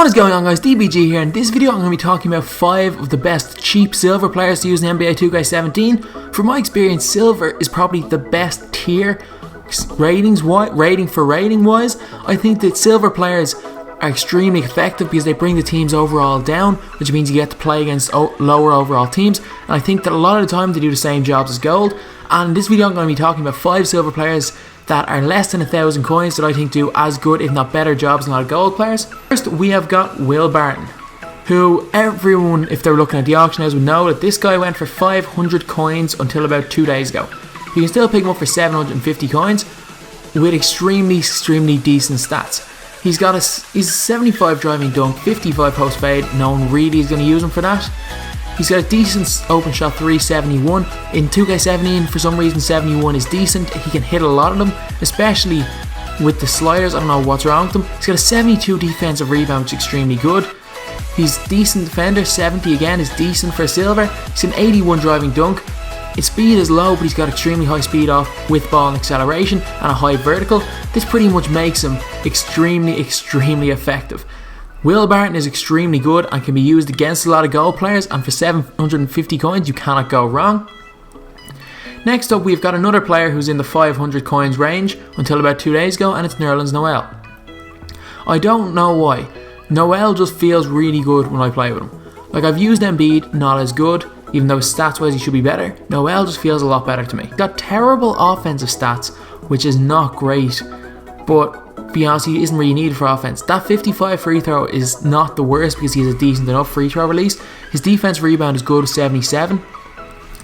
What is going on, guys? DBG here. In this video I'm going to be talking about 5 of the best cheap silver players to use in NBA 2K17. From my experience, silver is probably the best tier rating wise. I think that silver players are extremely effective because they bring the teams overall down, which means you get to play against lower overall teams, and I think that a lot of the time they do the same jobs as gold. And in this video I'm going to be talking about 5 silver players that are less than 1,000 coins that I think do as good, if not better, jobs than a lot of gold players. First, we have got Barton, who everyone, if they're looking at the auction house, would know that this guy went for 500 coins until about 2 days ago. You can still pick him up for 750 coins with extremely decent stats. He's a 75 driving dunk, 55 post fade. No one really is going to use him for that. He's got a decent open shot 371. In 2K17, for some reason 71 is decent. He can hit a lot of them, especially with the sliders. I don't know what's wrong with him. He's got a 72 defensive rebound, which is extremely good. He's decent defender, 70 again is decent for a silver. He's an 81 driving dunk. His speed is low, but he's got extremely high speed off with ball and acceleration and a high vertical. This pretty much makes him extremely effective. Barton is extremely good and can be used against a lot of gold players, and for 750 coins you cannot go wrong. Next up, we've got another player who's in the 500 coins range until about 2 days ago, and it's Nerlens Noel. I don't know why. Noel just feels really good when I play with him. Like, I've used Embiid, not as good, even though stats wise he should be better. Noel just feels a lot better to me. He's got terrible offensive stats, which is not great, but to be honest, he isn't really needed for offense. That 55 free throw is not the worst because he has a decent enough free throw release. His defense rebound is good with 77.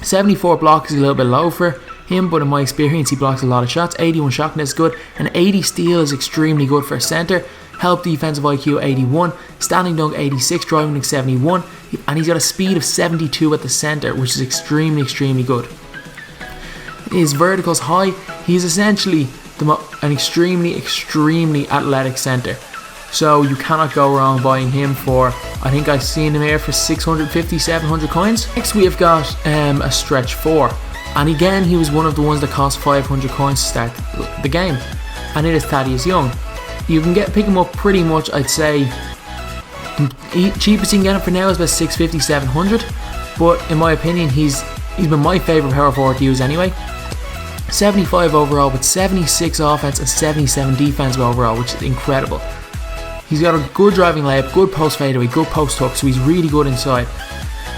74 block is a little bit low for him, but in my experience he blocks a lot of shots. 81 shotness is good, and 80 steal is extremely good for a center. Help defensive IQ 81, standing dunk 86, driving dunk 71, and he's got a speed of 72 at the center, which is extremely good. His vertical's high. He's essentially an extremely athletic center, so you cannot go wrong buying him for, I think I've seen him here for 650-700 coins. Next we have got a stretch 4, and again he was one of the ones that cost 500 coins to start the game, and it is Thaddeus Young. You can pick him up pretty much, I'd say cheapest you can get him for now is about 650-700, but in my opinion he's been my favourite power forward to use anyway. 75 overall with 76 offense and 77 defensive overall, which is incredible. He's got a good driving layup, good post fadeaway, good post hook, so he's really good inside.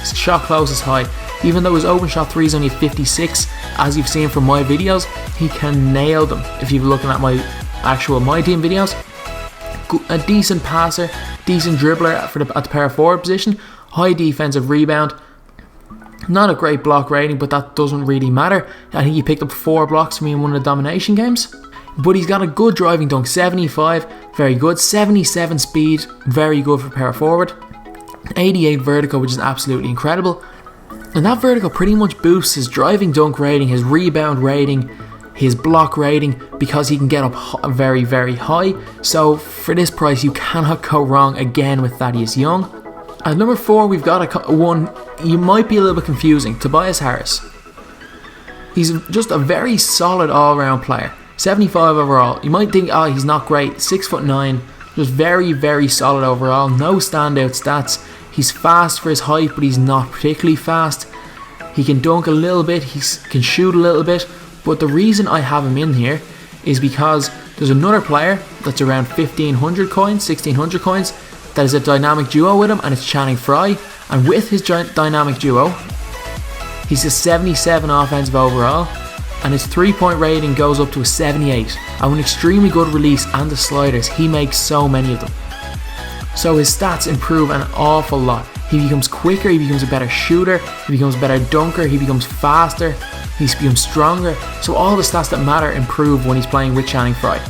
His shot close is high. Even though his open shot 3 is only 56, as you've seen from my videos, he can nail them if you're looking at my actual MyTEAM videos. A decent passer, decent dribbler at the power forward position, high defensive rebound. Not a great block rating, but that doesn't really matter. I think he picked up 4 blocks for me in one of the domination games. But he's got a good driving dunk, 75, very good. 77 speed, very good for power forward. 88 vertical, which is absolutely incredible. And that vertical pretty much boosts his driving dunk rating, his rebound rating, his block rating, because he can get up very high. So for this price you cannot go wrong again with Thaddeus Young. At number 4 we've got one you might be a little bit confusing, Tobias Harris. He's just a very solid all-round player, 75 overall. You might think, oh, he's not great, 6'9", just very solid overall, no standout stats. He's fast for his height, but he's not particularly fast. He can dunk a little bit, he can shoot a little bit, but the reason I have him in here is because there's another player that's around 1,500 coins, 1,600 coins, that is a dynamic duo with him, and it's Frye. And with his dynamic duo, he's a 77 offensive overall, and his 3-point rating goes up to a 78. And with an extremely good release and the sliders, he makes so many of them. So his stats improve an awful lot. He becomes quicker, he becomes a better shooter, he becomes a better dunker, he becomes faster, he becomes stronger. So all the stats that matter improve when he's playing with Frye.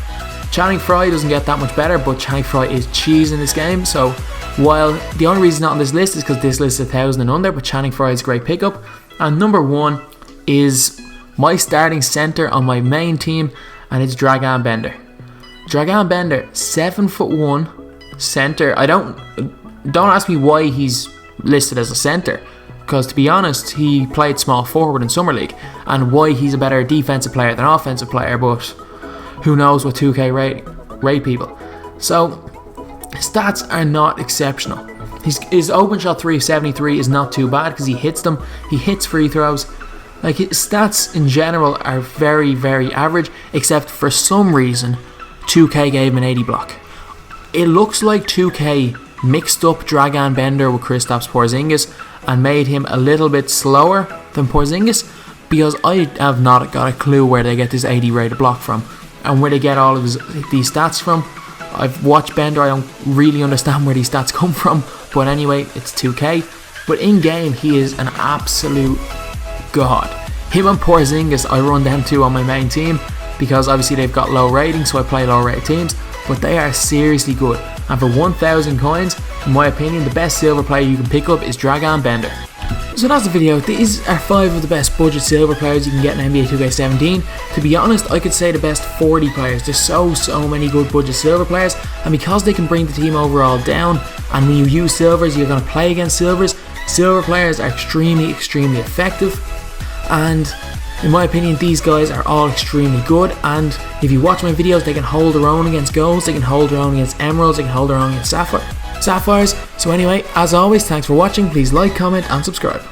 Frye doesn't get that much better, but Frye is cheese in this game. So while the only reason he's not on this list is because this list is 1,000 and under, but Frye is a great pickup. And number 1 is my starting center on my main team, and it's Dragan Bender. Dragan Bender, 7'1" center. Don't ask me why he's listed as a center, because to be honest, he played small forward in Summer League, and why he's a better defensive player than offensive player, but who knows what 2K rate people. So stats are not exceptional. His open shot 3 of 73 is not too bad because he hits them. He hits free throws. Like, his stats in general are very, very average, except for some reason 2K gave him an 80 block. It looks like 2K mixed up Dragan Bender with Kristaps Porzingis and made him a little bit slower than Porzingis, because I have not got a clue where they get this 80 rated block from and where they get all of these stats from. I've watched Bender, I don't really understand where these stats come from, but anyway, it's 2K. But in game, he is an absolute god. Him and Porzingis, I run them two on my main team because obviously they've got low ratings, so I play low rated teams, but they are seriously good. And for 1,000 coins, in my opinion, the best silver player you can pick up is Dragan Bender. So that's the video. These are 5 of the best budget silver players you can get in NBA 2K17. To be honest, I could say the best 40 players. There's so many good budget silver players, and because they can bring the team overall down, and when you use silvers, you're going to play against silvers. Silver players are extremely effective, and in my opinion, these guys are all extremely good. And if you watch my videos, they can hold their own against golds, they can hold their own against emeralds, they can hold their own against sapphires. So anyway, as always, thanks for watching. Please like, comment and subscribe.